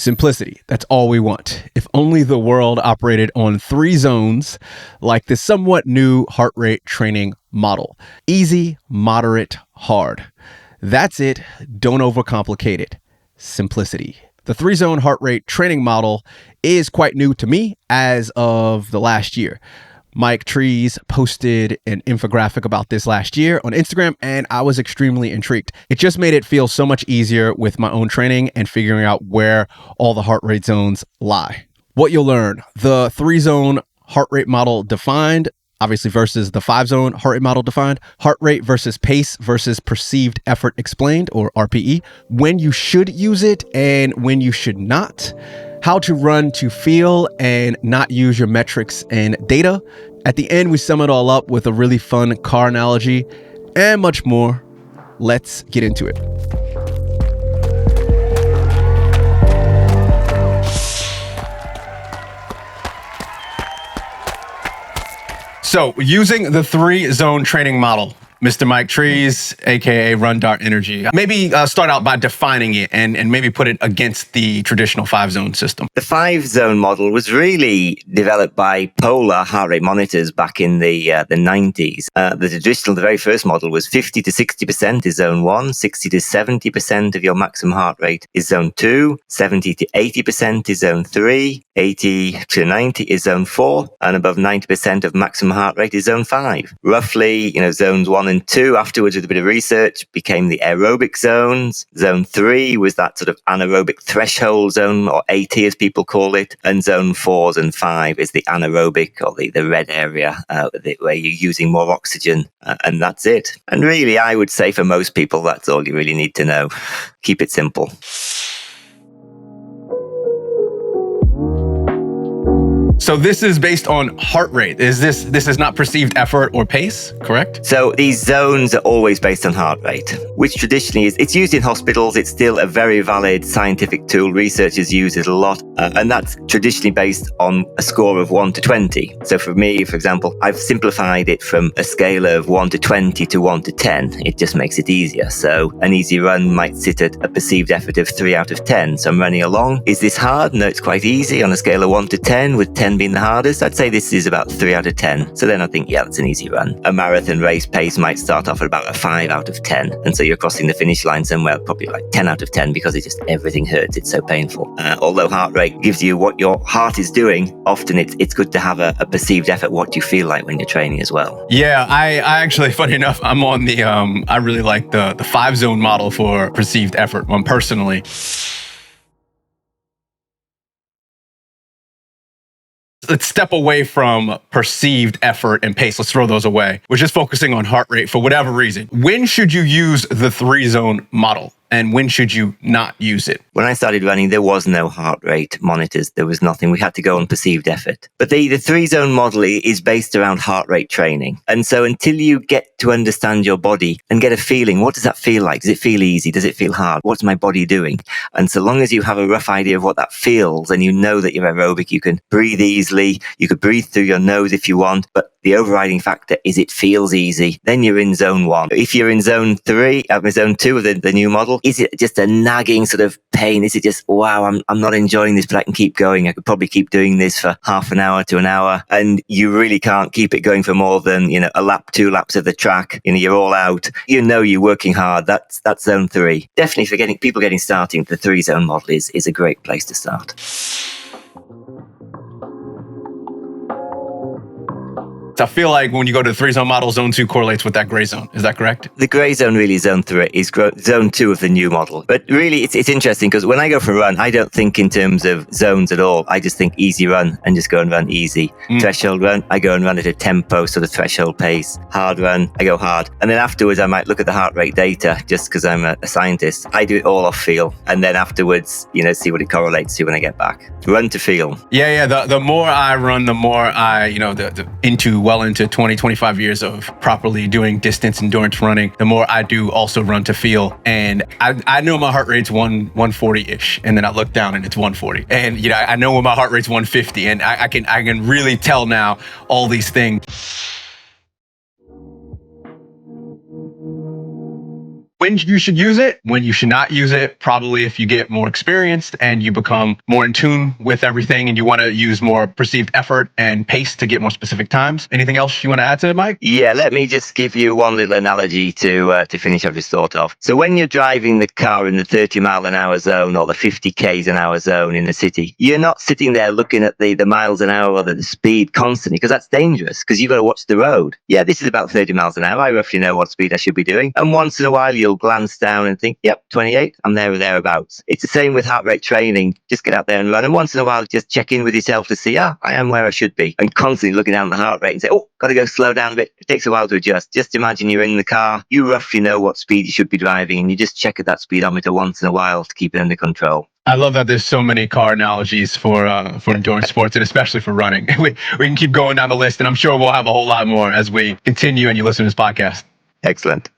Simplicity. That's all we want. If only the world operated on 3 zones like this somewhat new heart rate training model. Easy, moderate, hard. That's it. Don't overcomplicate it. Simplicity. The 3-zone heart rate training model is quite new to me as of the last year. Mike Trees posted an infographic about this last year on Instagram, and I was extremely intrigued. It just made it feel so much easier with my own training and figuring out where all the heart rate zones lie. What you'll learn: the 3-zone heart rate model defined, obviously, versus the 5-zone heart rate model defined, heart rate versus pace versus perceived effort explained, or RPE, when you should use it and when you should not, how to run to feel and not use your metrics and data. At the end, we sum it all up with a really fun car analogy and much more. Let's get into it. So, using the 3-zone training model, Mr. Mike Trees, aka Run Dart Energy. Maybe start out by defining it and maybe put it against the traditional 5-zone system. The 5-zone model was really developed by Polar heart rate monitors back in the 90s. The very first model was 50 to 60% is zone 1, 60 to 70% of your maximum heart rate is zone 2, 70 to 80% is zone 3, 80 to 90 is zone 4, and above 90% of maximum heart rate is zone 5. Roughly, zones 1 and 2, afterwards with a bit of research, became the aerobic zones. Zone 3 was that sort of anaerobic threshold zone, or AT as people call it. And zone 4 and 5 is the anaerobic, or the red area, where you're using more oxygen. And that's it. And really, I would say for most people, that's all you really need to know. Keep it simple. So this is based on heart rate. This is not perceived effort or pace, correct? So these zones are always based on heart rate, which traditionally it's used in hospitals. It's still a very valid scientific tool. Researchers use it a lot. And that's traditionally based on a score of 1 to 20. So for me, for example, I've simplified it from a scale of 1 to 20 to 1 to 10. It just makes it easier. So an easy run might sit at a perceived effort of 3 out of 10. So I'm running along. Is this hard? No, it's quite easy. On a scale of 1 to 10, with 10 being the hardest, I'd say this is about 3 out of 10. So then I think, yeah, that's an easy run. A marathon race pace might start off at about a 5 out of 10. And so you're crossing the finish line somewhere probably like 10 out of 10 because everything hurts. It's so painful. Although heart rate gives you what your heart is doing, often it's good to have a perceived effort, what you feel like when you're training as well. Yeah, I actually, funny enough, I'm on the, I really like the 5-zone model for perceived effort one personally. Let's step away from perceived effort and pace. Let's throw those away. We're just focusing on heart rate for whatever reason. When should you use the 3-zone model? And when should you not use it? When I started running, there was no heart rate monitors. There was nothing. We had to go on perceived effort. But the 3-zone model is based around heart rate training. And so until you get to understand your body and get a feeling, what does that feel like? Does it feel easy? Does it feel hard? What's my body doing? And so long as you have a rough idea of what that feels and you know that you're aerobic, you can breathe easily. You could breathe through your nose if you want. But the overriding factor is it feels easy. Then you're in zone 1. If you're in zone 3, zone 2 of the new model, is it just a nagging sort of pain? Is it just, wow, I'm not enjoying this, but I can keep going. I could probably keep doing this for half an hour to an hour. And you really can't keep it going for more than, a lap, 2 laps of the track. You're all out. You're working hard. That's zone 3. Definitely for people getting started, the 3-zone model is a great place to start. I feel like when you go to the 3-zone model, zone 2 correlates with that gray zone. Is that correct? The gray zone really is zone 3, is zone 2 of the new model. But really, it's interesting because when I go for a run, I don't think in terms of zones at all. I just think easy run and just go and run easy. Threshold run, I go and run at a tempo, sort of threshold pace. Hard run, I go hard. And then afterwards, I might look at the heart rate data just because I'm a scientist. I do it all off feel. And then afterwards, see what it correlates to when I get back. Run to feel. Yeah. The more I run, the more I, well into 20, 25 years of properly doing distance endurance running, the more I do also run to feel. And I know my heart rate's 140-ish. And then I look down and it's 140. And, I know when my heart rate's 150. And I can really tell now all these things. when you should use it, when you should not use it. Probably if you get more experienced and you become more in tune with everything and you want to use more perceived effort and pace to get more specific times. Anything else you want to add to it, Mike? Yeah, let me just give you one little analogy to finish off this thought off. So when you're driving the car in the 30 mile an hour zone or the 50 k's an hour zone in the city, you're not sitting there looking at the miles an hour or the speed constantly, because that's dangerous, because you've got to watch the road. Yeah, this is about 30 miles an hour. I roughly know what speed I should be doing. And once in a while, you'll glance down and think, yep, 28, I'm there or thereabouts. It's the same with heart rate training. Just get out there and run. And once in a while, just check in with yourself to see, I am where I should be. And constantly looking down the heart rate and say, oh, got to go slow down a bit. It takes a while to adjust. Just imagine you're in the car. You roughly know what speed you should be driving, and you just check at that speedometer once in a while to keep it under control. I love that there's so many car analogies for endurance sports, and especially for running. We can keep going down the list, and I'm sure we'll have a whole lot more as we continue and you listen to this podcast. Excellent.